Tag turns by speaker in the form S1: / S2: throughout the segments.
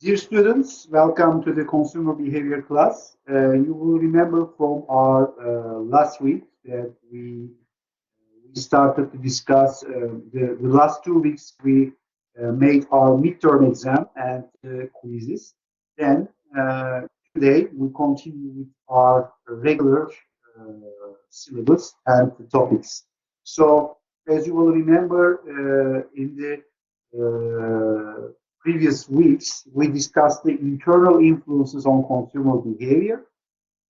S1: Dear students, welcome to the consumer behavior class. You will remember from our last week that we started to discuss the last 2 weeks we made our midterm exam and quizzes. Then today we continue with our regular syllabus and topics. So as you will remember in the previous weeks, we discussed the internal influences on consumer behavior.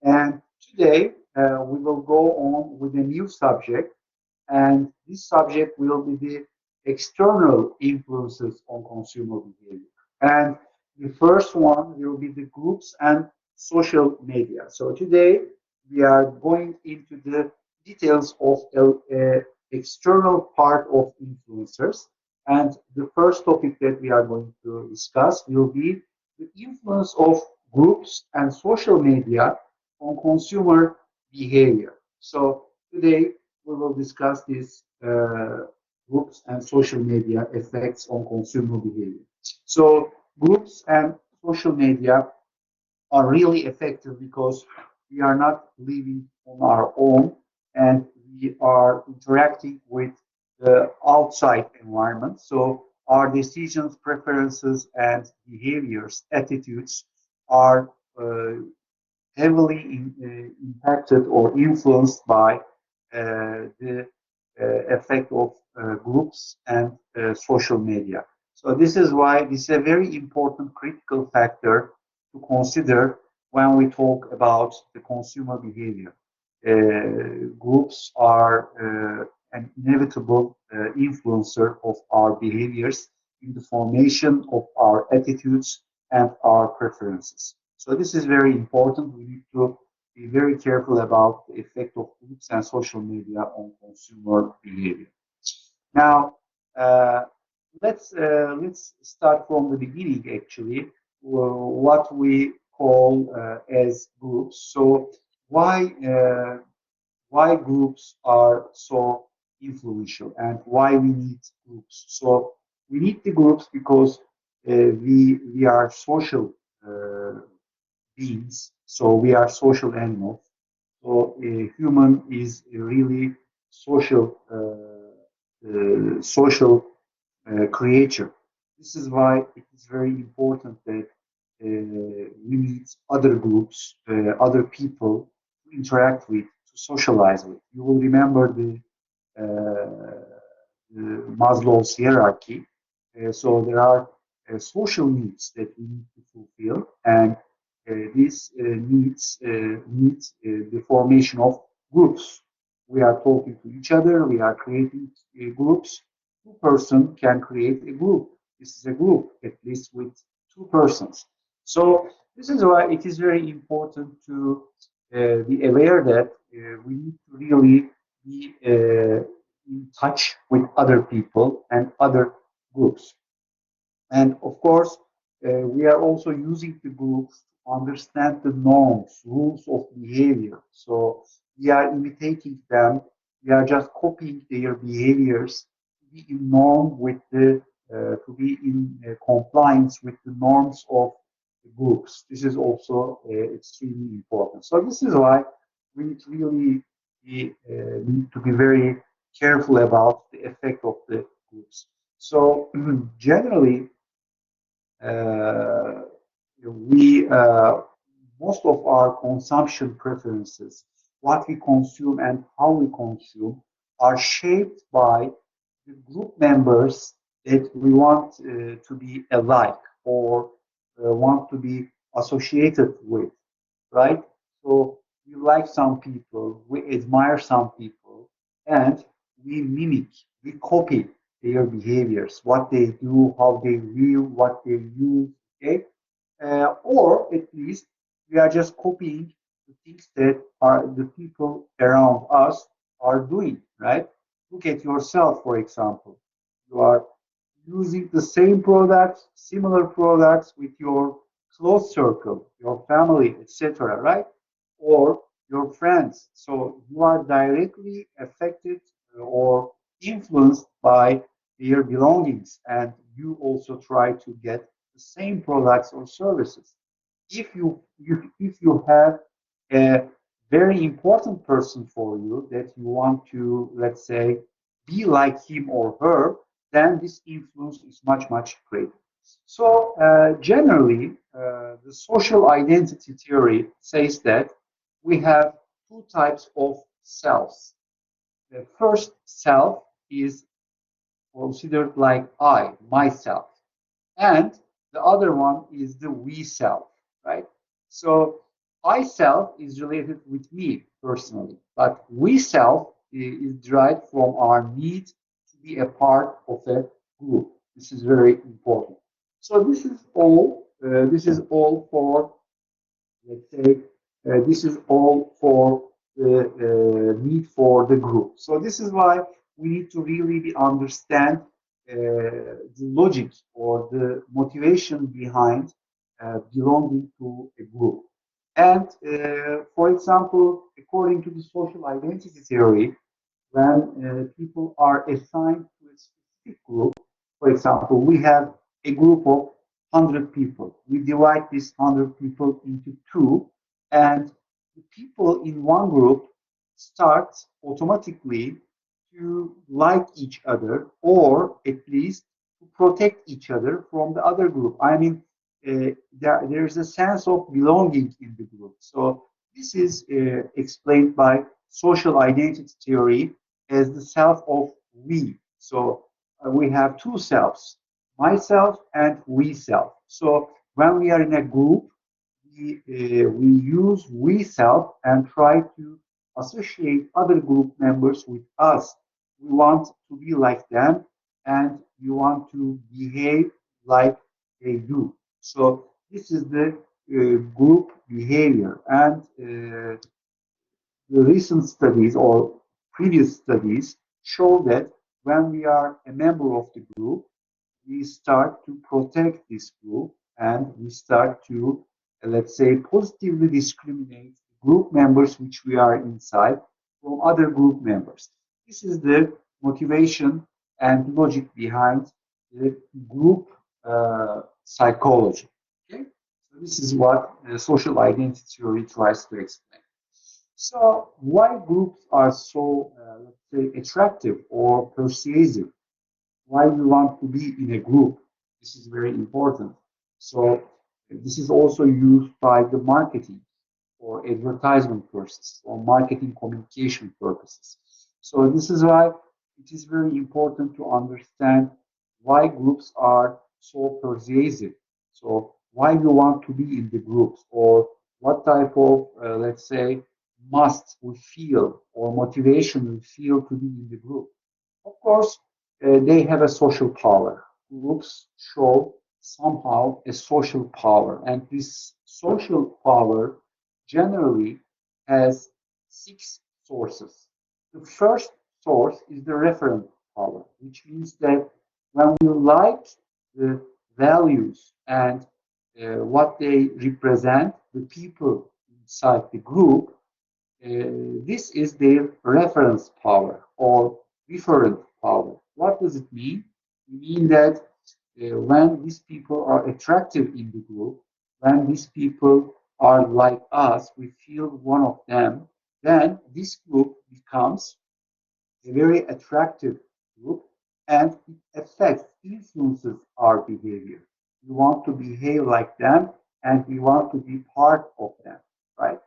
S1: And today, we will go on with a new subject. And this subject will be the external influences on consumer behavior. And the first one will be the groups and social media. So today, we are going into the details of external part of influencers. And the first topic that we are going to discuss will be the influence of groups and social media on consumer behavior. So today we will discuss these groups and social media effects on consumer behavior. So groups and social media are really effective because we are not living on our own and we are interacting with the outside environment. So our decisions, preferences, and behaviors, attitudes are heavily impacted or influenced by the effect of groups and social media. So this is why this is a very important critical factor to consider when we talk about the consumer behavior. Groups are an inevitable influencer of our behaviors in the formation of our attitudes and our preferences. So this is very important. We need to be very careful about the effect of groups and social media on consumer behavior. Now, uh, let's start from the beginning. Actually, what we call as groups. So, why groups are so influential and why we need groups? So, we need the groups because we are social beings. So we are social animals. So a human is a really social creature. This is why it is very important that we need other groups, other people to interact with, to socialize with. You will remember the Maslow's hierarchy. So there are social needs that we need to fulfill, and these need the formation of groups. We are talking to each other. We are creating groups. Two-person can create a group. This is a group, at least with two persons. So this is why it is very important to be aware that we need to really be in touch with other people and other groups. And of course, we are also using the groups to understand the norms, rules of behavior. So we are imitating them. We are just copying their behaviors to be in norm with to be in compliance with the norms of the groups. This is also extremely important. So this is why we need to really need to be very careful about the effect of the groups. So generally, uh, we most of our consumption preferences, what we consume and how we consume, are shaped by the group members that we want to be alike or want to be associated with, right? So we like some people, we admire some people, and we mimic, we copy their behaviors, what they do, how they live, what they use, okay? Or at least we are just copying the things that are the people around us are doing, right? Look at yourself, for example. You are using the same products, similar products with your close circle, your family, etc., right? Or your friends. So you are directly affected or influenced by their belongings, and you also try to get the same products or services. If you have a very important person for you that you want to, let's say, be like him or her, then this influence is much greater. So generally, the social identity theory says that we have two types of selves. The first self is considered like I, myself, and the other one is the we self, right? So I self is related with me personally, but we self is derived from our need to be a part of a group. This is very important. So this is all. This is all for, let's say, this is all for the need for the group. So this is why we need to really understand the logic or the motivation behind belonging to a group. And for example, according to the social identity theory, when people are assigned to a specific group, for example, we have a group of 100 people. We divide these 100 people into two, and the people in one group start automatically to like each other, or at least to protect each other from the other group. I mean, there's a sense of belonging in the group. So this is explained by social identity theory as the self of we. So we have two selves, myself and we self. So when we are in a group, we use we self and try to associate other group members with us. We want to be like them and we want to behave like they do. So this is the group behavior, and the recent studies or previous studies show that when we are a member of the group, we start to protect this group and we start to, let's say, positively discriminate group members which we are inside from other group members. This is the motivation and logic behind the group psychology. Okay? So this is what social identity theory tries to explain. So why groups are so, let's say, attractive or persuasive? Why we want to be in a group? This is very important. So this is also used by the marketing or advertisement purposes or marketing communication purposes. So this is why it is very important to understand why groups are so persuasive. So why we want to be in the groups, or what type of, let's say, must we feel or motivation we feel to be in the group. Of course, they have a social power. Groups show somehow a social power, and this social power generally has six sources. The first source is the referent power, which means that when we like the values and what they represent, the people inside the group, this is their reference power or referent power. What does it mean? It means that when these people are attractive in the group, when these people are like us, we feel one of them, then this group becomes a very attractive group and it affects, influences our behavior. We want to behave like them and we want to be part of them, right?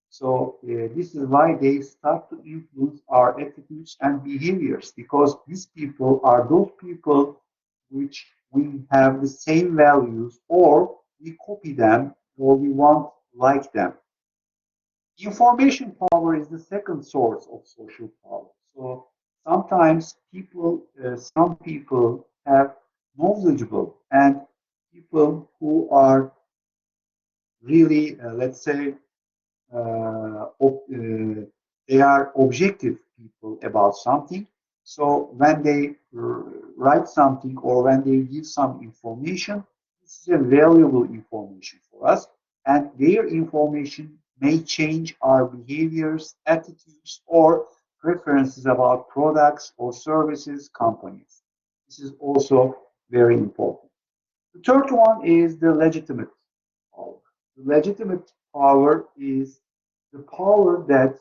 S1: So this is why they start to influence our attitudes and behaviors, because these people are those people which we have the same values, or we copy them, or we want like them. Information power is the second source of social power. So sometimes some people have knowledgeable and people who are really, let's say, uh, they are objective people about something. So when they write something or when they give some information, this is a valuable information for us, and their information may change our behaviors, attitudes, or preferences about products or services, companies. This is also very important. The third one is the legitimate power. The legitimate power is the power that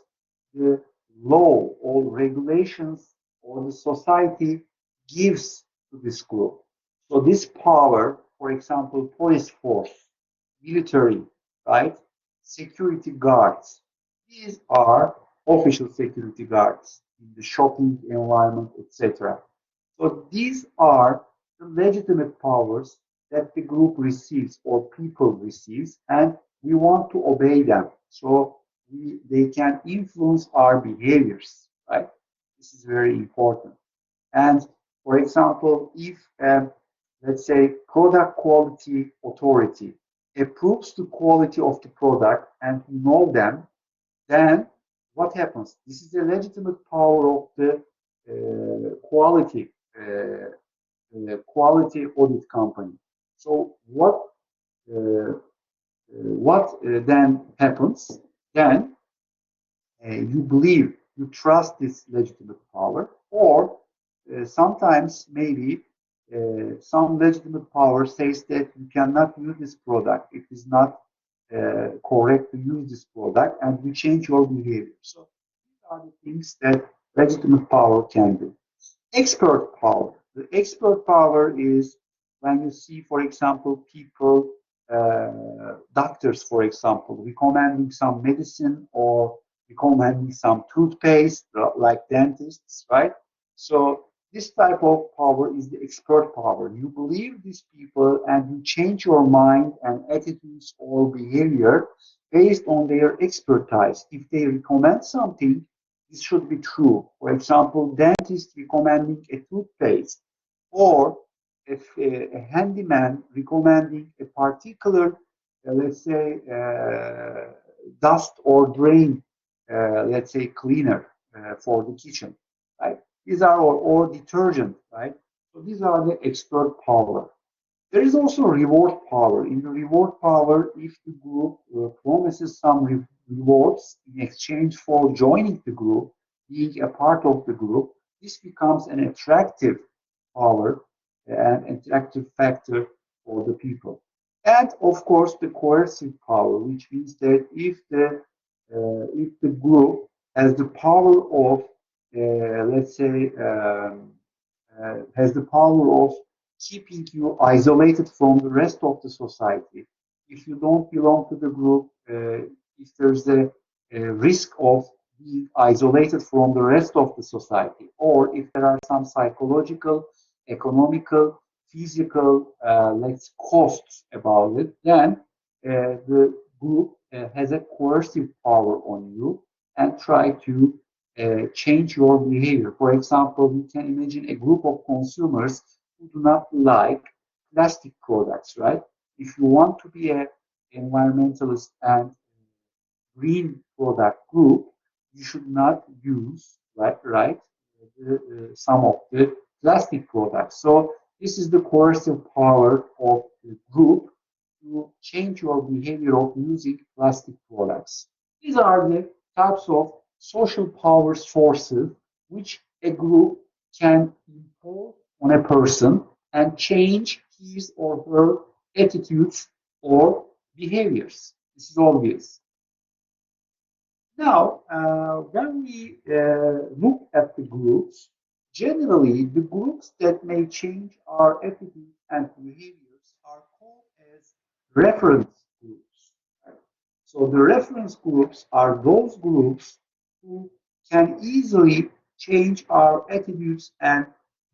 S1: the law or regulations or the society gives to this group. So this power, for example, police force, military, right, security guards, these are official security guards in the shopping environment, etc. So these are the legitimate powers that the group receives or people receives, and we want to obey them. So they can influence our behaviors, right? This is very important. And for example, if let's say product quality authority approves the quality of the product and you know them, then what happens? This is a legitimate power of the quality audit company. So what then happens? Then you believe, you trust this legitimate power, or sometimes maybe some legitimate power says that you cannot use this product. It is not correct to use this product, and you change your behavior. So these are the things that legitimate power can do. Expert power. The expert power is when you see, for example, people, doctors, for example, recommending some medicine or recommending some toothpaste, like dentists, right? So this type of power is the expert power. You believe these people and you change your mind and attitudes or behavior based on their expertise. If they recommend something, this should be true. For example, dentist recommending a toothpaste, or if a handyman recommending a particular, let's say, dust or drain, let's say, cleaner for the kitchen, right? These are or detergent, right? So these are the expert power. There is also reward power. In the reward power, if the group promises some rewards in exchange for joining the group, being a part of the group, this becomes an attractive power and attractive factor for the people. And of course, the coercive power, which means that if the group has the power of, let's say, has the power of keeping you isolated from the rest of the society. If you don't belong to the group, if there's a risk of being isolated from the rest of the society, or if there are some psychological, economical, physical, let's costs about it, then the group has a coercive power on you and try to change your behavior. For example, you can imagine a group of consumers who do not like plastic products, right? If you want to be an environmentalist and green product group, you should not use, right, some of the plastic products. So this is the coercive power of the group to change your behavior of using plastic products. These are the types of social power sources which a group can impose on a person and change his or her attitudes or behaviors. This is obvious. Now, when we look at the groups, generally the groups that may change our attitudes and behaviors are called as reference groups. Right? So the reference groups are those groups who can easily change our attitudes and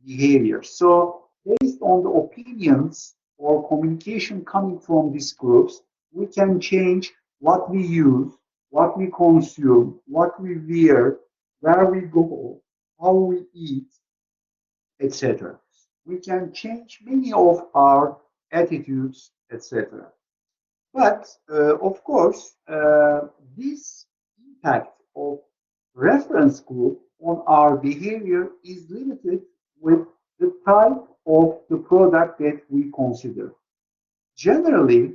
S1: behaviors. So based on the opinions or communication coming from these groups, we can change what we use, what we consume, what we wear, where we go, how we eat, etc. We can change many of our attitudes, etc. But of course, this impact of reference group on our behavior is limited with the type of the product that we consider. Generally,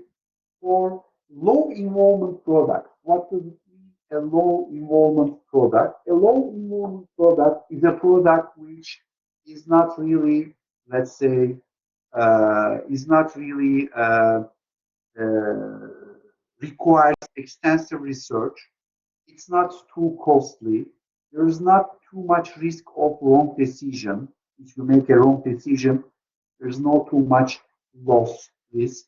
S1: for low involvement product, what does it mean? A low involvement product. A low involvement product is a product which is not really, let's say, is not really uh, requires extensive research. It's not too costly. There is not too much risk of wrong decision. If you make a wrong decision, there's not too much loss risk,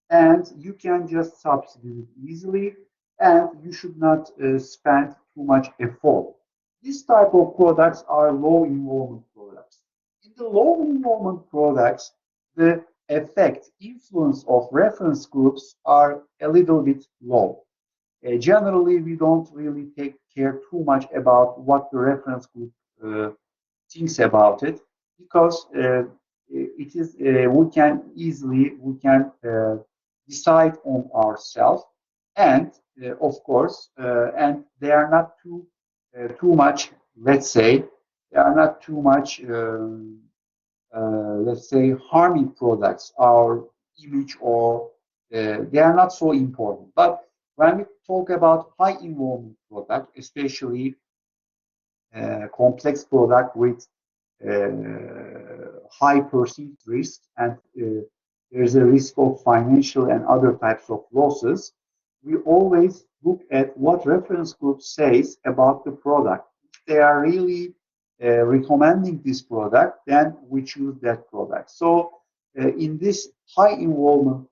S1: and you can just substitute easily, and you should not spend too much effort. This type of products are low involvement products. In the low involvement products, the effect, influence of reference groups are a little bit low. Generally, we don't really take care too much about what the reference group uh, thinks about it, because it is we can decide on ourselves, and of course, and they are not too much, let's say, they are not too much, let's say, harming products, our image, or they are not so important. But when we talk about high involvement product, especially complex product with high perceived risk, and there's a risk of financial and other types of losses, we always look at what reference group says about the product. If they are really recommending this product, then we choose that product. So in this high involvement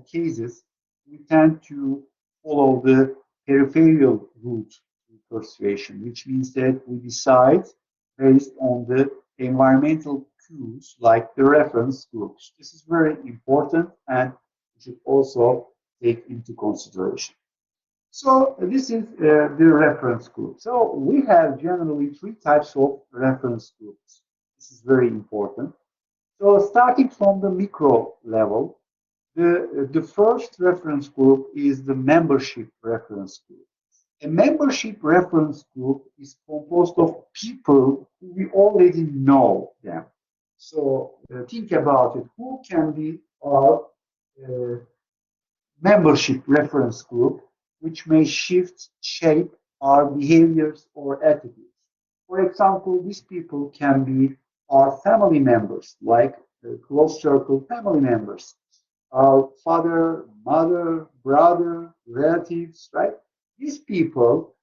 S1: cases, we tend to follow the peripheral route persuasion, which means that we decide based on the environmental cues like the reference groups. This is very important, and we should also take into consideration. So this is the reference group. So we have generally three types of reference groups. This is very important. So starting from the micro level, the first reference group is the membership reference group. A membership reference group is composed of people who we already know them. So think about it. Who can be our uh, membership reference group, which may shape our behaviors or attitudes? For example, these people can be our family members, like close circle family members, our father, mother, brother, relatives, right? These people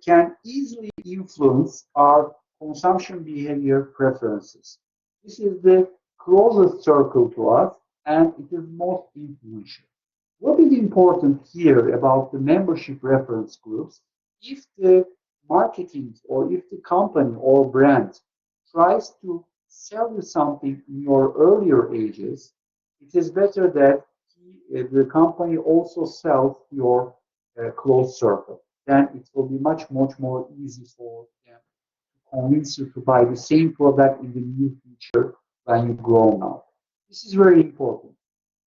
S1: can easily influence our consumption behavior preferences. This is the closest circle to us, and it is most influential. What is important here about the membership reference groups? If the marketing, or if the company or brand tries to sell you something in your earlier ages, it is better that the company also sells your closed circle. Then it will be much more easy for them to convince you to buy the same product in the near future when you grow up. This is very important.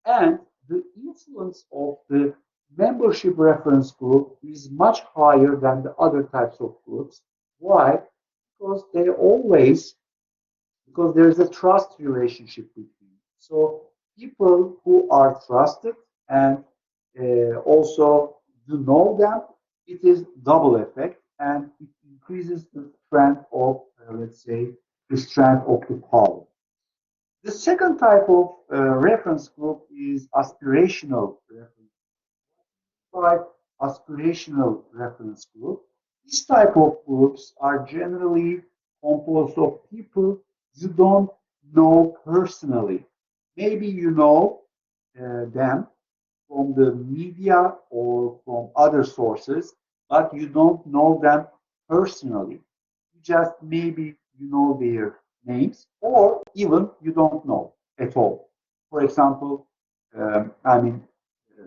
S1: And the influence of the membership reference group is much higher than the other types of groups. Why? Because they always, because there's a trust relationship between. So people who are trusted and also you know them, it is double effect, and it increases the strength of, let's say, the strength of the power. The second type of reference group is aspirational reference. By aspirational reference group, this type of groups are generally composed of people you don't know personally. Maybe you know them from the media or from other sources, but you don't know them personally. You just maybe you know their names, or even you don't know at all. For example, I mean, uh,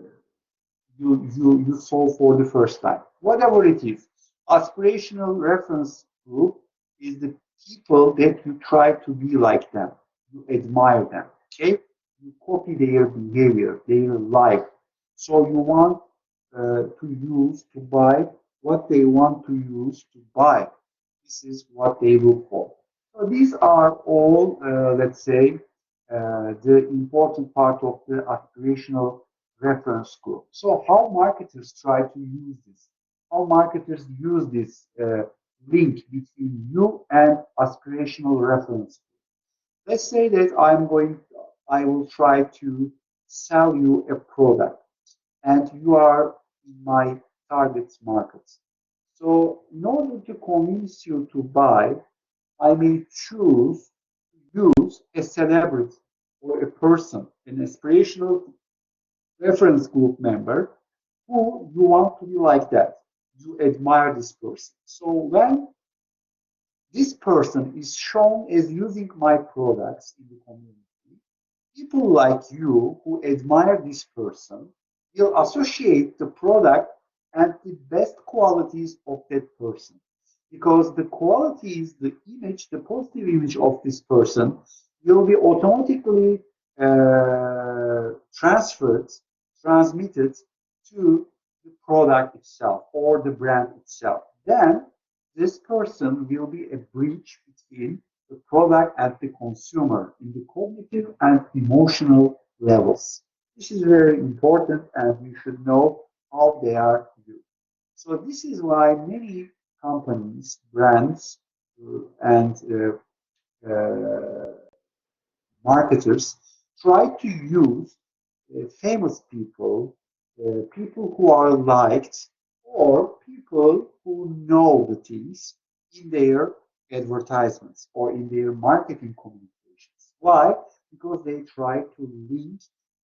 S1: you saw for the first time. Whatever it is, aspirational reference group is the people that you try to be like them. You admire them. Okay, you copy their behavior, their life. So you want to use to buy what they want to use to buy. This is what they look for. So these are all, let's say, the important part of the aspirational reference group. So how marketers try to use this? How marketers use this link between you and aspirational reference? Let's say that I will try to sell you a product and you are in my target market. So in order to convince you to buy, I may choose to use a celebrity or a person, an aspirational reference group member who you want to be like that. You admire this person. So when this person is shown as using my products in the community, people like you who admire this person will associate the product and the best qualities of that person. Because the qualities, the image, the positive image of this person will be automatically transferred, transmitted to the product itself or the brand itself. Then this person will be a bridge between the product and the consumer in the cognitive and emotional levels. This is very important and you should know how they are used. So this is why many companies, brands, and marketers try to use famous people, people who are liked, or people who know the things in their advertisements or in their marketing communications. Why? Because they try to link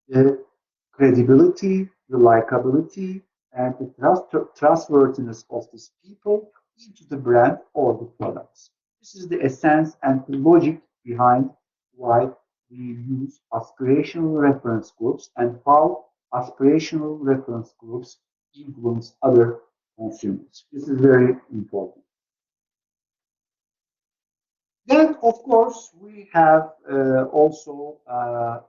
S1: the credibility, the likability, and the trustworthiness of these people into the brand or the products. This is the essence and the logic behind why we use aspirational reference groups and how aspirational reference groups influence other consumers. This is very important. Then, of course, we have also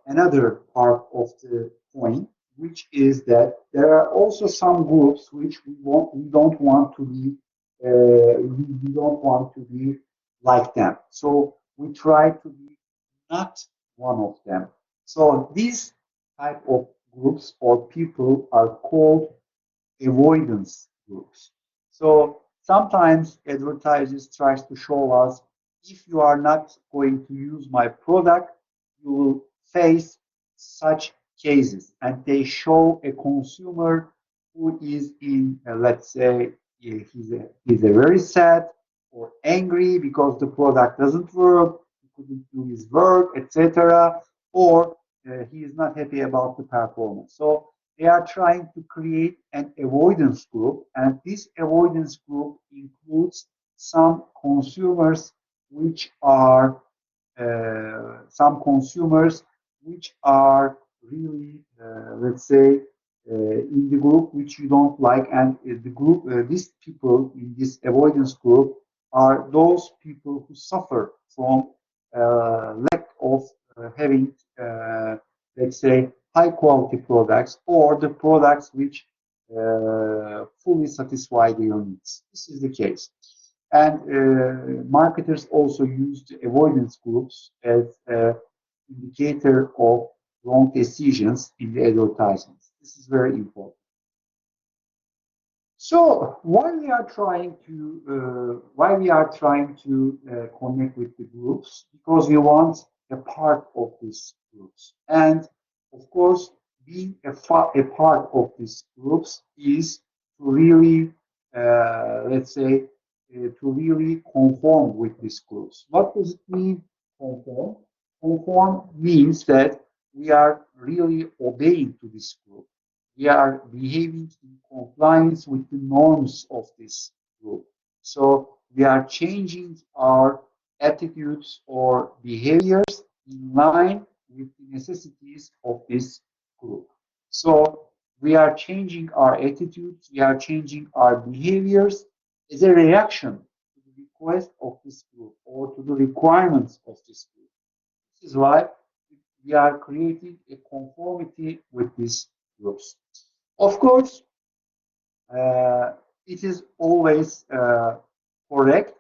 S1: another part of the point, which is that there are also some groups which we don't want to be, we don't want to be like them. So we try to be not one of them. So these type of groups or people are called avoidance groups. So sometimes advertisers tries to show us if you are not going to use my product, you will face such cases. And they show a consumer who is in, let's say, he's a very sad or angry because the product doesn't work, he couldn't do his work, etc. Or he is not happy about the performance. So they are trying to create an avoidance group, and this avoidance group includes some consumers which are really, let's say, in the group which you don't like, and these people in this avoidance group are those people who suffer from lack of having, let's say, high quality products or the products which fully satisfy their needs. This is the case. And marketers also use the avoidance groups as an indicator of wrong decisions in the advertisements. This is very important. So why we are trying to connect with the groups, because we want a part of these groups, and of course, being a part of these groups is to really, let's say, to really conform with these groups. What does it mean, conform? Conform means that we are really obeying to this group. We are behaving in compliance with the norms of this group. So we are changing our attitudes or behaviors in line with the necessities of this group. So we are changing our attitudes, we are changing our behaviors as a reaction to the request of this group or to the requirements of this group. This is why we are creating a conformity with these groups. Of course, it is always correct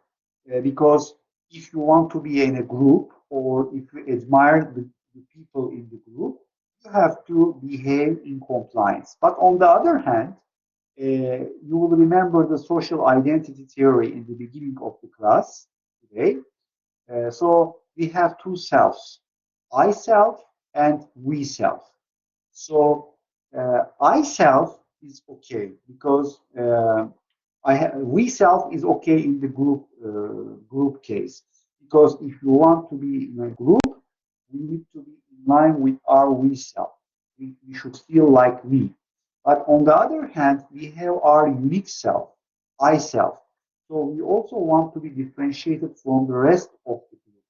S1: because if you want to be in a group or if you admire the people in the group, you have to behave in compliance. But on the other hand, you will remember the social identity theory in the beginning of the class today. So we have two selves, I self and we self. So I self is okay because we self is okay in the group case, because if you want to be in a group, we need to be in line with our we self. We should feel like we. But on the other hand, we have our unique self, I self. So we also want to be differentiated from the rest of the group,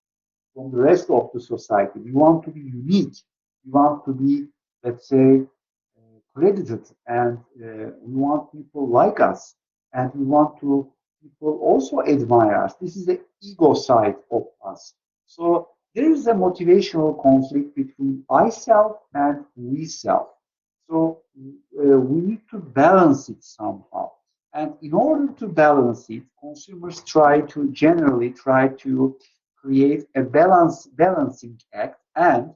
S1: from the rest of the society. We want to be unique. We want to be, let's say, credited, and we want people like us, and we want to people also admire us. This is the ego side of us. So there is a motivational conflict between I self and we self. So we need to balance it somehow. And in order to balance it, consumers generally try to create a balancing act, and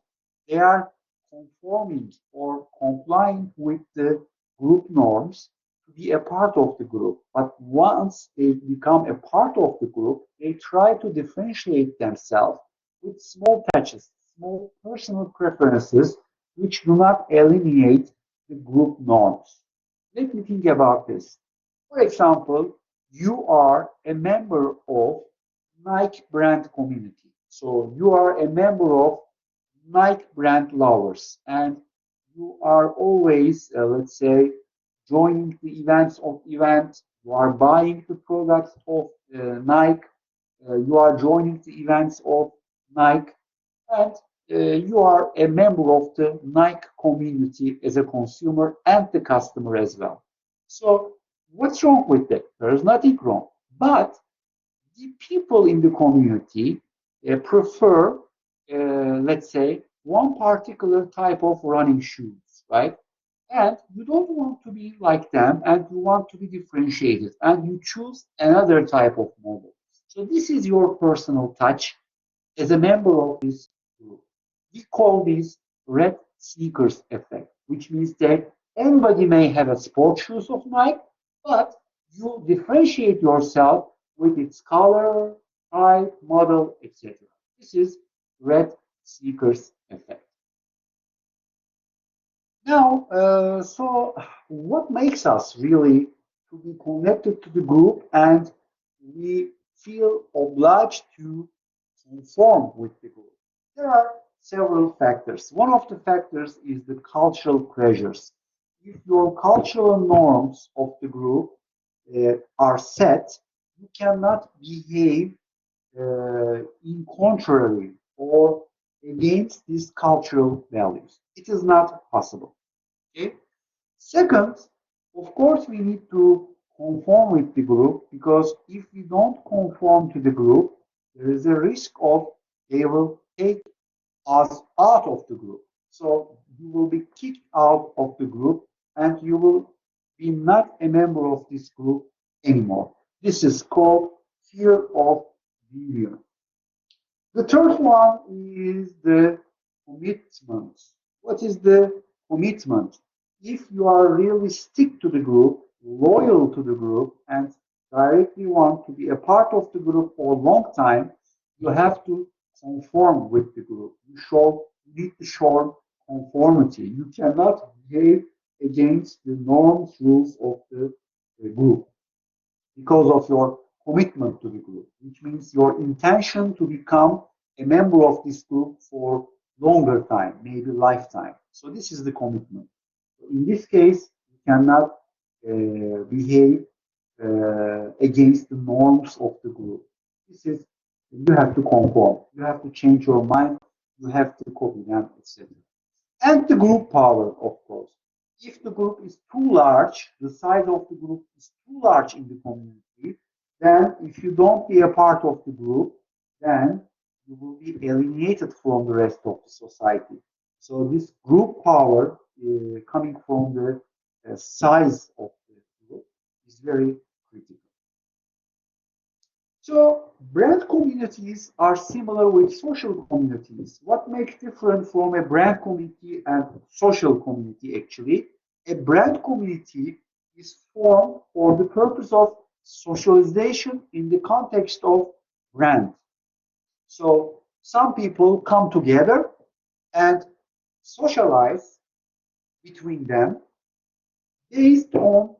S1: they are conforming or complying with the group norms to be a part of the group. But once they become a part of the group, they try to differentiate themselves with small touches, small personal preferences, which do not eliminate the group norms. Let me think about this. For example, you are a member of Nike brand community. So you are a member of Nike brand lovers, and you are always, let's say, joining the events. You are buying the products of Nike. You are joining the events of Nike, and you are a member of the Nike community as a consumer and the customer as well. So what's wrong with that? There's nothing wrong. But the people in the community prefer, let's say, one particular type of running shoes, right? And you don't want to be like them, and you want to be differentiated, and you choose another type of model. So this is your personal touch as a member of this group. We call this red sneakers effect, which means that anybody may have a sport shoes of Nike, but you differentiate yourself with its color, type, model, etc. This is red sneakers effect. Now, so what makes us really to be connected to the group, and we feel obliged to conform with the group? There are several factors. One of the factors is the cultural pressures. If your cultural norms of the group are set, you cannot behave in contrary or against these cultural values. It is not possible. Okay? Second, of course, we need to conform with the group, because if we don't conform to the group, there is a risk of they will take us out of the group. So you will be kicked out of the group, and you will be not a member of this group anymore. This is called fear of union. The third one is the commitment. What is the commitment? If you are really stick to the group, loyal to the group, and directly want to be a part of the group for a long time, you have to conform with the group. You need to show conformity. You cannot behave against the norms, rules of the group, because of your commitment to the group, which means your intention to become a member of this group for longer time, maybe lifetime. So this is the commitment. In this case, you cannot behave against the norms of the group. This is, you have to conform. You have to change your mind. You have to copy them, etc. And the group power, of course. If the group is too large, the size of the group is too large in the community, then if you don't be a part of the group, then you will be alienated from the rest of the society. So this group power coming from the size of the group is very critical. So brand communities are similar with social communities. What makes different from a brand community and social community actually? A brand community is formed for the purpose of socialization in the context of brand. So some people come together and socialize between them based on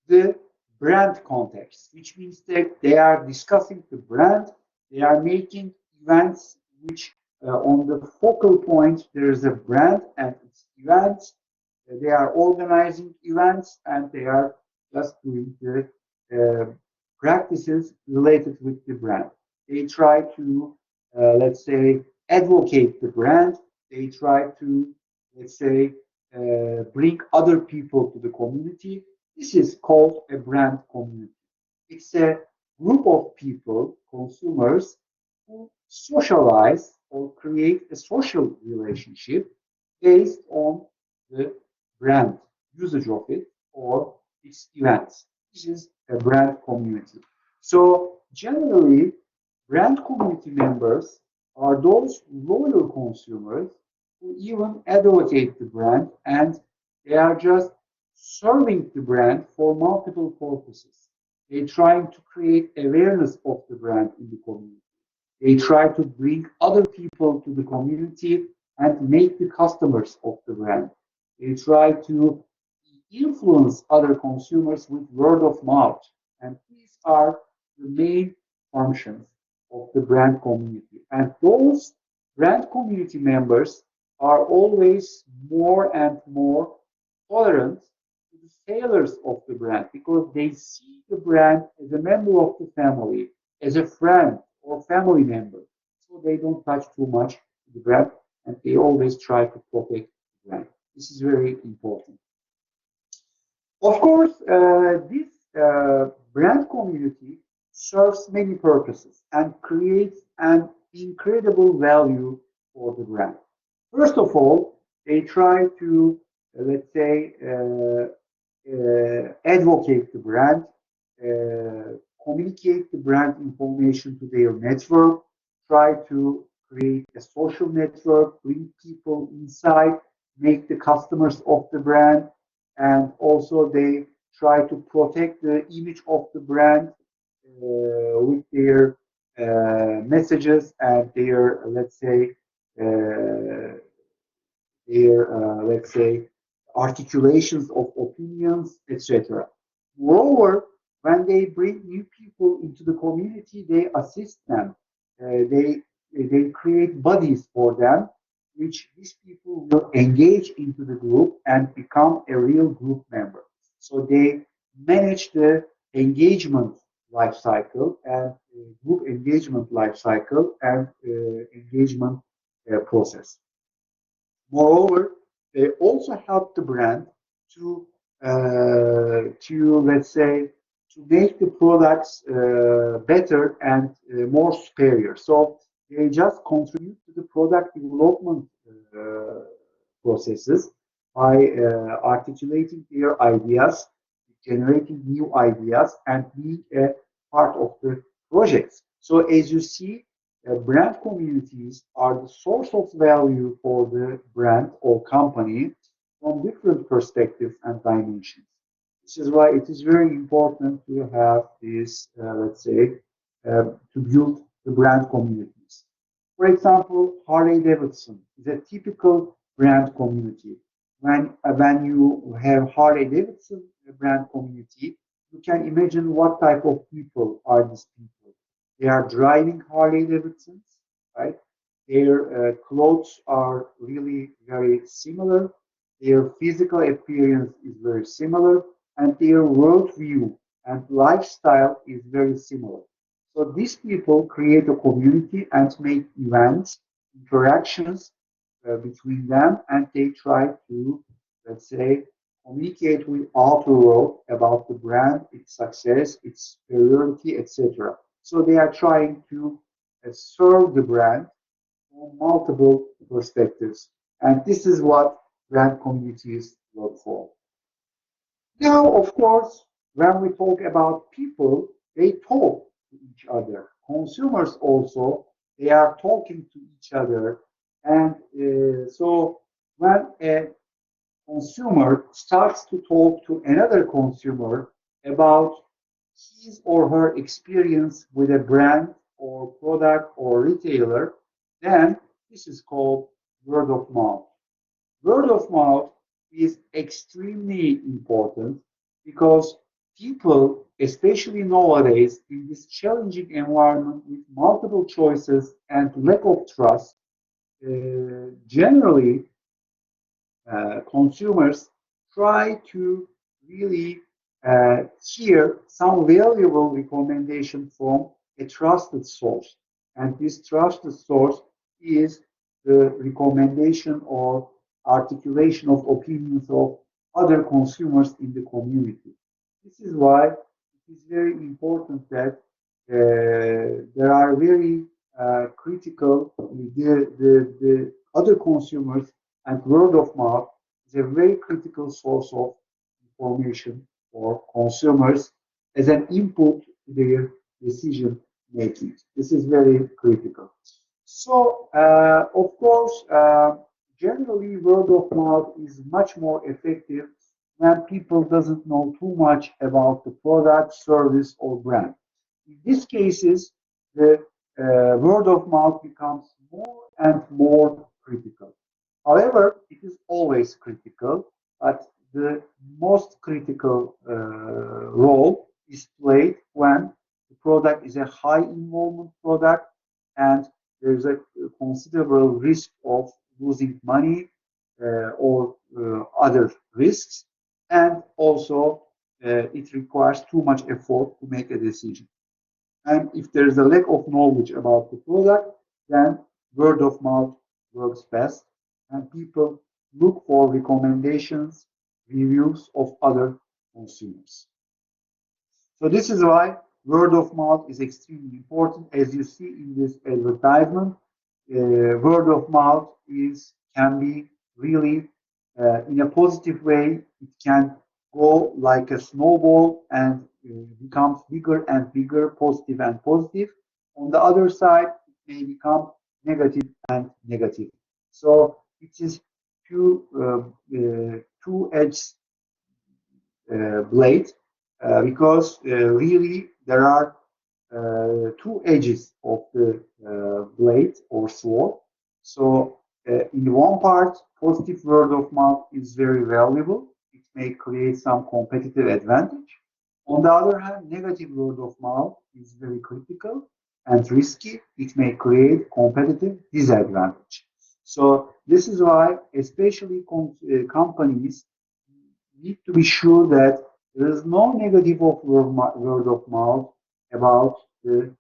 S1: the brand context, which means that they are discussing the brand, they are making events which on the focal point there is a brand and its events. They are organizing events and they are just doing the uh, practices related with the brand. They try to, let's say, advocate the brand. They try to, let's say, bring other people to the community. This is called a brand community. It's a group of people, consumers, who socialize or create a social relationship based on the brand usage of it or its events. This is a brand community. So generally, brand community members are those loyal consumers who even advocate the brand and they are just serving the brand for multiple purposes. They're trying to create awareness of the brand in the community. They try to bring other people to the community and make the customers of the brand. They try to influence other consumers with word of mouth. And these are the main functions of the brand community. And those brand community members are always more and more tolerant to the failures of the brand because they see the brand as a member of the family, as a friend or family member. So they don't touch too much the brand and they always try to protect the brand. This is very important. Of course, this brand community serves many purposes and creates an incredible value for the brand. First of all, they try to, let's say, advocate the brand, communicate the brand information to their network, try to create a social network, bring people inside, make the customers of the brand, and also they try to protect the image of the brand with their messages and their, uh, let's say, articulations of opinions, etc. Moreover, when they bring new people into the community, they assist them. They create buddies for them, which these people will engage into the group and become a real group member. So they manage the engagement life cycle and group engagement life cycle and engagement process. Moreover, they also help the brand to let's say to make the products better and more superior. So they just contribute to the product development processes by articulating their ideas, generating new ideas, and being a part of the projects. So as you see, brand communities are the source of value for the brand or company from different perspectives and dimensions. This is why it is very important to have this, let's say, to build the brand communities. For example, Harley Davidson is a typical brand community. When you have Harley Davidson brand community, you can imagine what type of people are these people. They are driving Harley Davidsons, right? Their clothes are really very similar. Their physical appearance is very similar, and their worldview and lifestyle is very similar. So these people create a community and make events, interactions between them, and they try to, let's say, communicate with outer world about the brand, its success, its superiority, etc. So they are trying to serve the brand from multiple perspectives, and this is what brand communities work for. Now, of course, when we talk about people, they talk to each other. Consumers also, they are talking to each other. And so when a consumer starts to talk to another consumer about his or her experience with a brand or product or retailer, then this is called word of mouth. Word of mouth is extremely important because people, especially nowadays in this challenging environment with multiple choices and lack of trust, generally consumers try to really hear some valuable recommendation from a trusted source. And this trusted source is the recommendation or articulation of opinions of other consumers in the community. This is why it is very important that there are very critical, the other consumers and word of mouth is a very critical source of information for consumers as an input to their decision making. This is very critical. So, of course, generally word of mouth is much more effective when people doesn't know too much about the product, service, or brand. In these cases, the word of mouth becomes more and more critical. However, it is always critical, but the most critical role is played when the product is a high involvement product and there is a considerable risk of losing money or other risks, and also it requires too much effort to make a decision. And if there is a lack of knowledge about the product, then word of mouth works best, and people look for recommendations, reviews of other consumers. So this is why word of mouth is extremely important. As you see in this advertisement, word of mouth can be really in a positive way. It can go like a snowball and becomes bigger and bigger, positive and positive. On the other side, it may become negative and negative. So it is two-edged blade because really there are two edges of the blade or sword. So in one part, positive word of mouth is very valuable. It may create some competitive advantage. On the other hand, negative word of mouth is very critical and risky. It may create competitive disadvantage. So this is why, especially companies need to be sure that there is no negative of word of mouth about the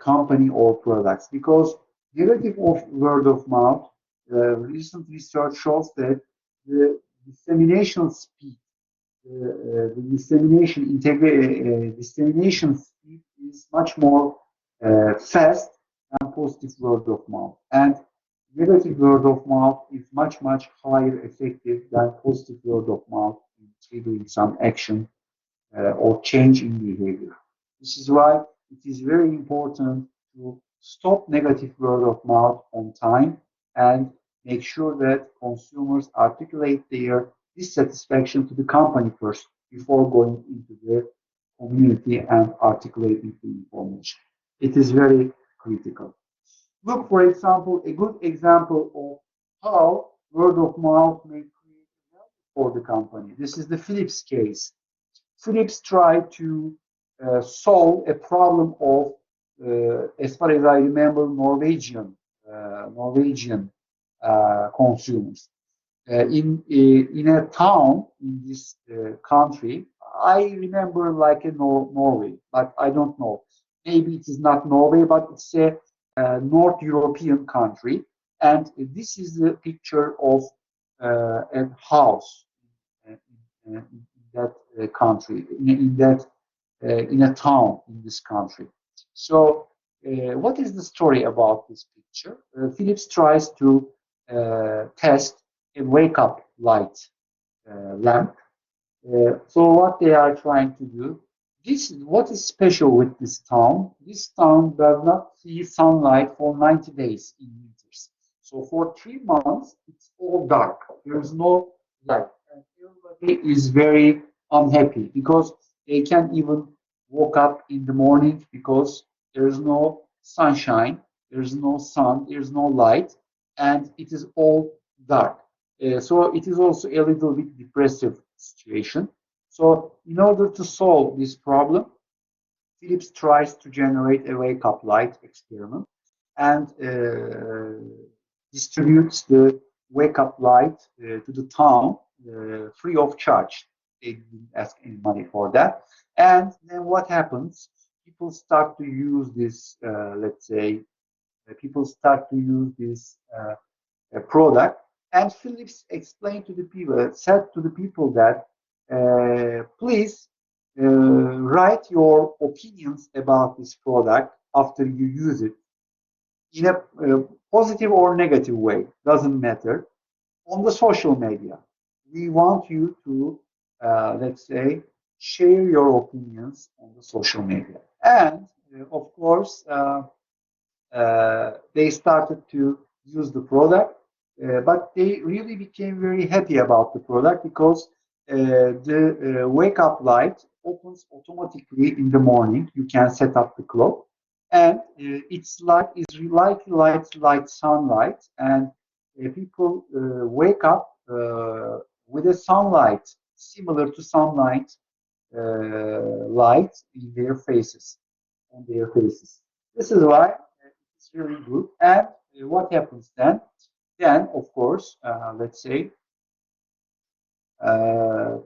S1: company or products, because negative of word of mouth, recent research shows that the dissemination speed, the dissemination speed is much more fast than positive word of mouth, and negative word of mouth is much higher effective than positive word of mouth in triggering some action or change in behavior. This is why it is very important to stop negative word of mouth on time and make sure that consumers articulate their dissatisfaction to the company first before going into the community and articulating the information. It is very critical. Look, for example, a good example of how word of mouth may create value for the company. This is the Philips case. Philips tried to solve a problem of, as far as I remember, Norwegian consumers. In a town in this country, I remember like a Norway, but I don't know. Maybe it is not Norway, but it's a North European country. And this is the picture of a house in that country, in a town in this country. So, what is the story about this picture? Philips tries to test a wake-up light lamp. So, what they are trying to do? What is special with this town? This town does not see sunlight for 90 days in winters. So, for 3 months, it's all dark. There is no light, and everybody is very unhappy because they can't even woke up in the morning because there is no sunshine, there is no sun, there is no light, and it is all dark. So it is also a little bit depressive situation. So in order to solve this problem, Philips tries to generate a wake-up light experiment and distributes the wake-up light to the town free of charge. They didn't ask any money for that. And then what happens? People start to use this, let's say, people start to use this product. And Philips explained to the people, said to the people that please write your opinions about this product after you use it in a positive or negative way, doesn't matter, on the social media. We want you to, let's say, share your opinions on the social media. And of course, they started to use the product, but they really became very happy about the product because the wake up light opens automatically in the morning. You can set up the clock, and its light is like sunlight, and people wake up with a sunlight similar to sunlight light in their faces, on their faces. This is why it's really good. And what happens then? Then, of course, let's say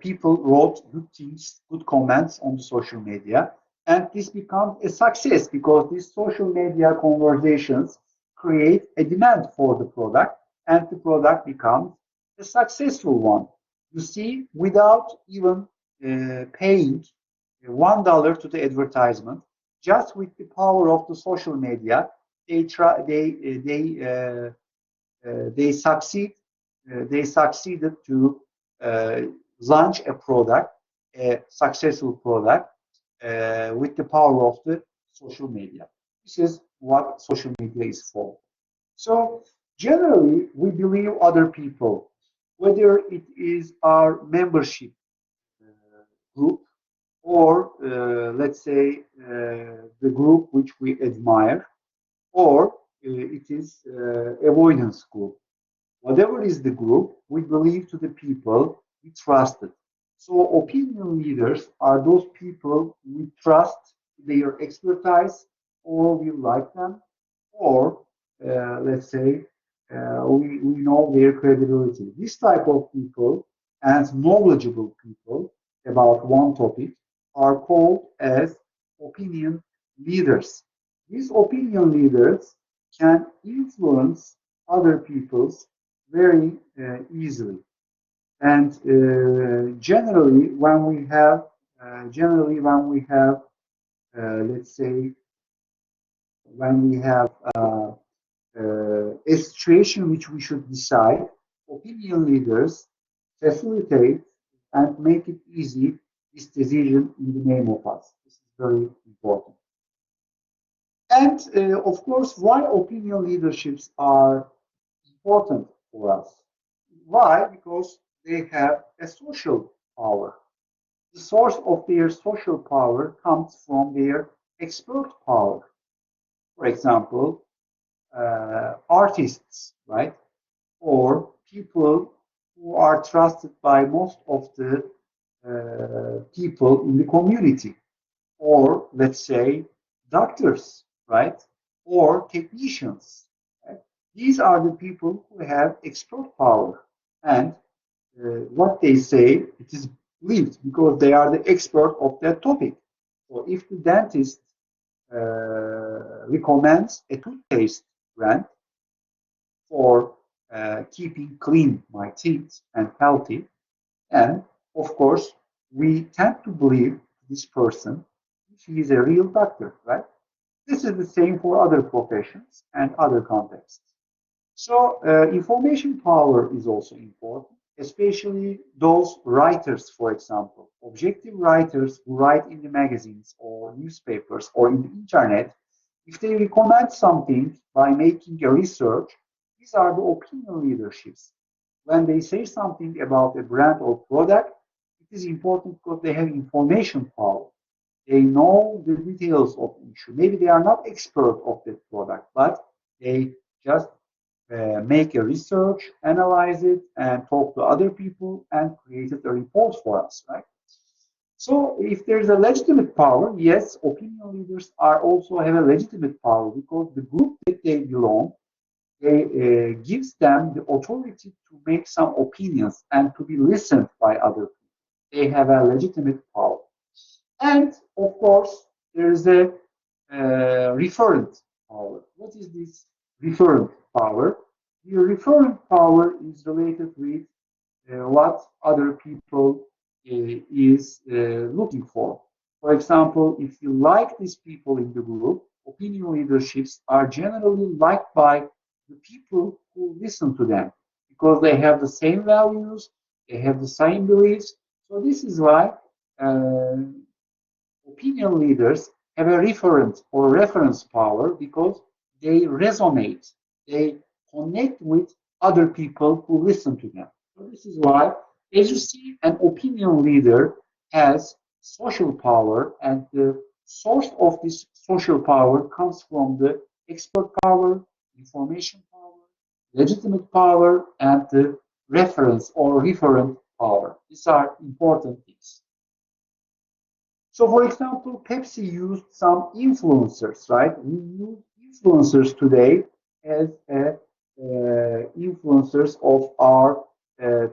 S1: people wrote good things, good comments on the social media, and this becomes a success because these social media conversations create a demand for the product, and the product becomes a successful one. You see, without even paying $1 to the advertisement, just with the power of the social media, they try, they succeed. They succeeded to uh, launch a product, a successful product, with the power of the social media. This is what social media is for. So generally, we believe other people, whether it is our membership group or let's say the group which we admire, or it is avoidance group. Whatever is the group, we believe to the people we trusted. So opinion leaders are those people we trust their expertise, or we like them, or let's say we know their credibility. This type of people and knowledgeable people about one topic are called as opinion leaders. These opinion leaders can influence other people's very easily. And generally when we have, let's say, when we have a situation which we should decide, opinion leaders facilitate and make it easy this decision in the name of us. This is very important. And of course, why opinion leaderships are important for us? Why? Because they have a social power. The source of their social power comes from their expert power. For example, artists, right? Or people who are trusted by most of the people in the community, or let's say doctors, right? Or technicians. Right? These are the people who have expert power, and what they say it is believed because they are the expert of that topic. So if the dentist recommends a toothpaste brand for keeping clean my teeth and healthy, and of course, we tend to believe this person if he is a real doctor, right? This is the same for other professions and other contexts. So, information power is also important, especially those writers, for example, objective writers who write in the magazines or newspapers or in the internet. If they recommend something by making a research, these are the opinion leaderships. When they say something about a brand or product, it is important because they have information power. They know the details of the issue. Maybe they are not expert of that product, but they just make a research, analyze it, and talk to other people and created a report for us, right? So if there's a legitimate power, yes, opinion leaders are also have a legitimate power because the group that they belong, they gives them the authority to make some opinions and to be listened by other people. They have a legitimate power. And of course, there is a referent power. What is this referent power? The referent power is related with what other people is looking for. For example, if you like these people in the group, opinion leaderships are generally liked by the people who listen to them because they have the same values, they have the same beliefs. So this is why uh, opinion leaders have a reference or reference power because they resonate, they connect with other people who listen to them. So this is why, as you see, an opinion leader has social power, and the source of this social power comes from the expert power, information power, legitimate power, and the reference or referent power. These are important things. So, for example, Pepsi used some influencers, right? We use influencers today as influencers of our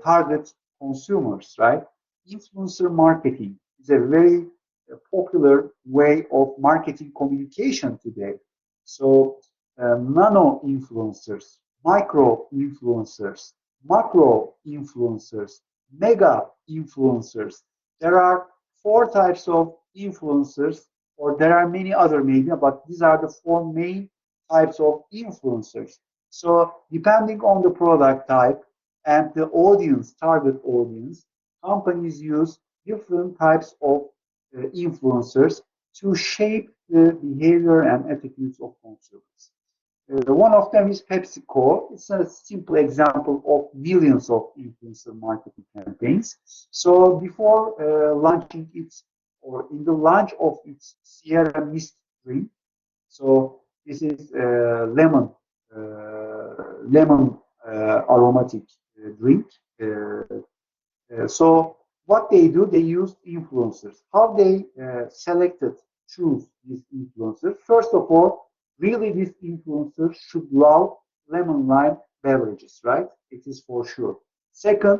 S1: target consumers, right? Influencer marketing is a very popular way of marketing communication today. So, nano influencers, micro influencers, macro influencers, mega influencers. There are four types of influencers, or there are many other media, but these are the four main types of influencers. So depending on the product type and the audience, target audience, companies use different types of influencers to shape the behavior and attitudes of consumers. One of them is PepsiCo. It's a simple example of millions of influencer marketing campaigns. So before launching its, or in the launch of its Sierra Mist drink, so this is lemon aromatic drink. So what they do, they use influencers. How they selected, choose these influencers? First of all, really these influencers should love lemon lime beverages, right? It is for sure. Second,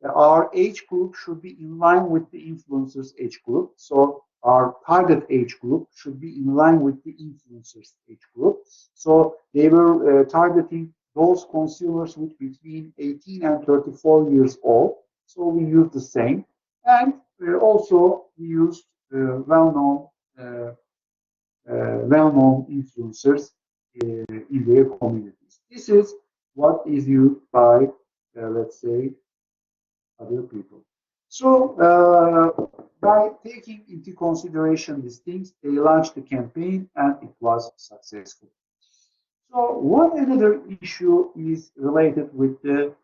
S1: our age group should be in line with the influencers age group. So our target age group should be in line with the influencers age group. So they were targeting those consumers with between 18 and 34 years old. So we use the same. And also we used well-known well-known influencers in their communities. This is what is used by, let's say, other people. So, by taking into consideration these things, they launched the campaign and it was successful. So, one another issue is related with the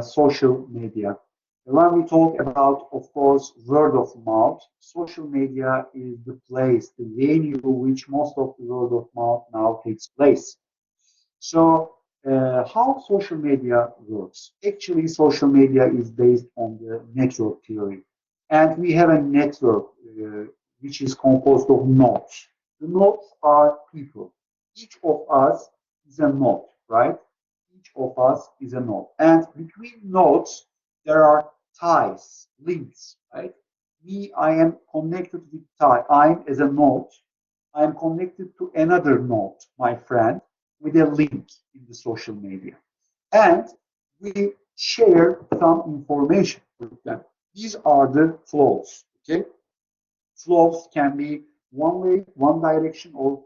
S1: social media. When we talk about, of course, word of mouth, social media is the place, the venue which most of the word of mouth now takes place. So, how social media works? Actually, social media is based on the network theory. And we have a network which is composed of nodes. The nodes are people. Each of us is a node, right? Each of us is a node. And between nodes, there are ties, links, right? Me, I am connected with tie. I'm as a node. I'm connected to another node, my friend, with a link in the social media. And we share some information with them. These are the flows. Okay, flows can be one way, one direction, or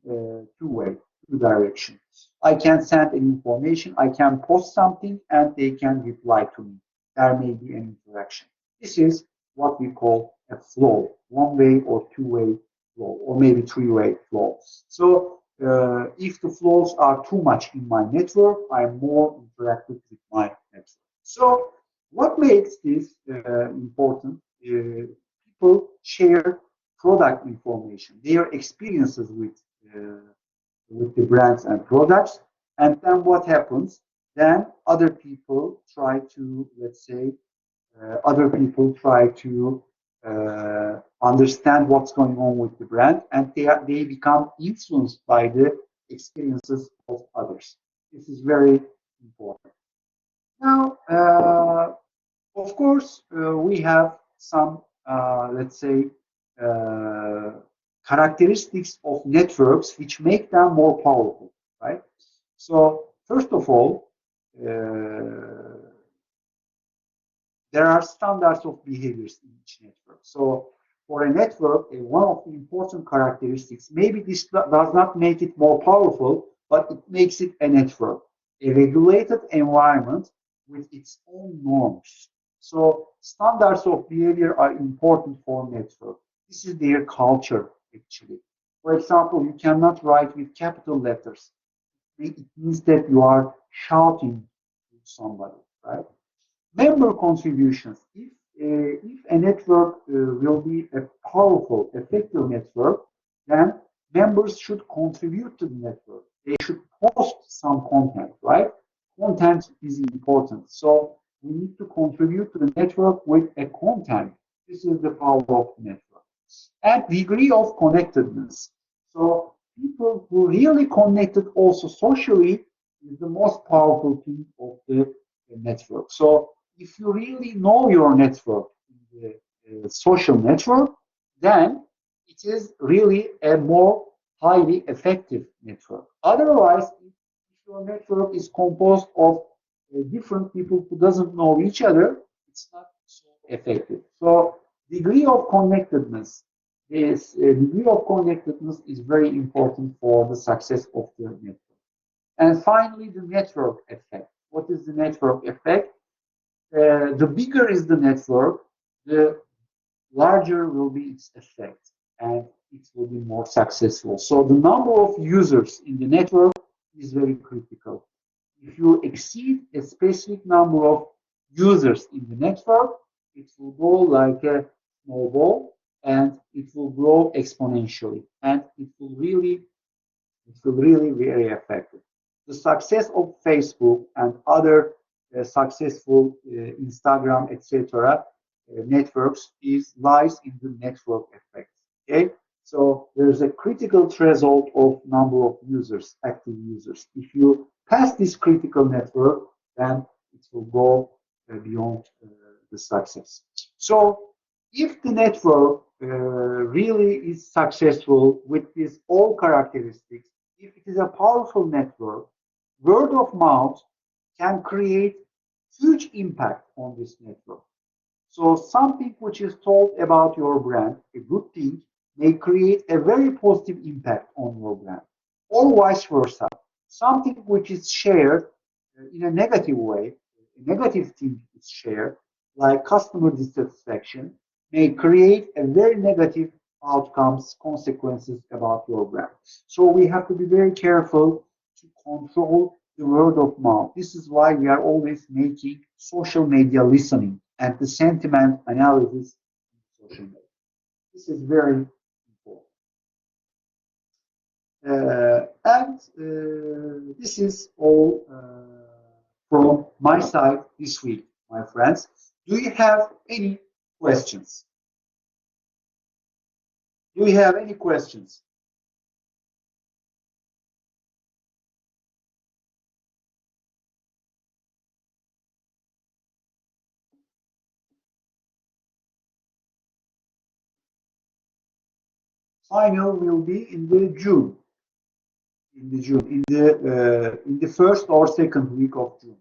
S1: two way, two direction. I can send an information, I can post something, and they can reply to me. There may be an interaction. This is what we call a flow, one way or two way flow, or maybe three way flow. So if the flows are too much in my network, I'm more interactive with my network. So what makes this important? People share product information, their experiences with the brands and products. And then what happens? Then other people try to, let's say, other people try to understand what's going on with the brand, and they become influenced by the experiences of others. This is very important. Now, of course, we have some, let's say, uh, characteristics of networks which make them more powerful, right? So, first of all, there are standards of behaviors in each network. So, for a network, one of the important characteristics, maybe this does not make it more powerful, but it makes it a network, a regulated environment with its own norms. So standards of behavior are important for network. This is their culture, actually. For example, you cannot write with capital letters. It means that you are shouting to somebody, right? Member contributions. If a network will be a powerful, effective network, then members should contribute to the network. They should post some content, right? Content is important. So we need to contribute to the network with a content. This is the power of the network. And degree of connectedness. So people who really connected also socially is the most powerful thing of the network. So if you really know your network, the social network, then it is really a more highly effective network. Otherwise, if your network is composed of different people who doesn't know each other, it's not so effective. So degree of connectedness is very important for the success of the network. And finally, the network effect. What is the network effect? The bigger is the network, the larger will be its effect, and it will be more successful. So the number of users in the network is very critical. If you exceed a specific number of users in the network, it will go like a snowball, and it will grow exponentially, and it will really be very effective. The success of Facebook and other successful Instagram, etc., networks lies in the network effect. Okay, so there's a critical threshold of number of users, active users. If you pass this critical network, then it will go beyond the success. So if the network really is successful with these all characteristics, if it is a powerful network, word of mouth can create huge impact on this network. So something which is told about your brand, a good thing, may create a very positive impact on your brand, or vice versa. Something which is shared in a negative way, a negative thing is shared, like customer dissatisfaction, may create a very negative outcomes, consequences about your brand. So we have to be very careful to control the word of mouth. This is why we are always making social media listening and the sentiment analysis in social media. This is very important. And this is all from my side this week, my friends. Do you have any questions? Do you have any questions? Final will be in the June. In the first or second week of June.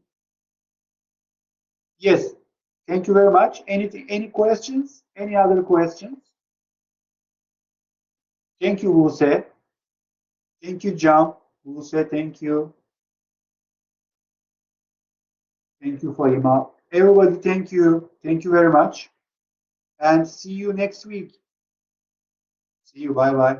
S1: Yes. Thank you very much. Any questions? Any other questions? Thank you, Buse. Thank you, John. Buse, thank you. Thank you, Faima. Everybody, thank you. Thank you very much. And see you next week. See you. Bye bye.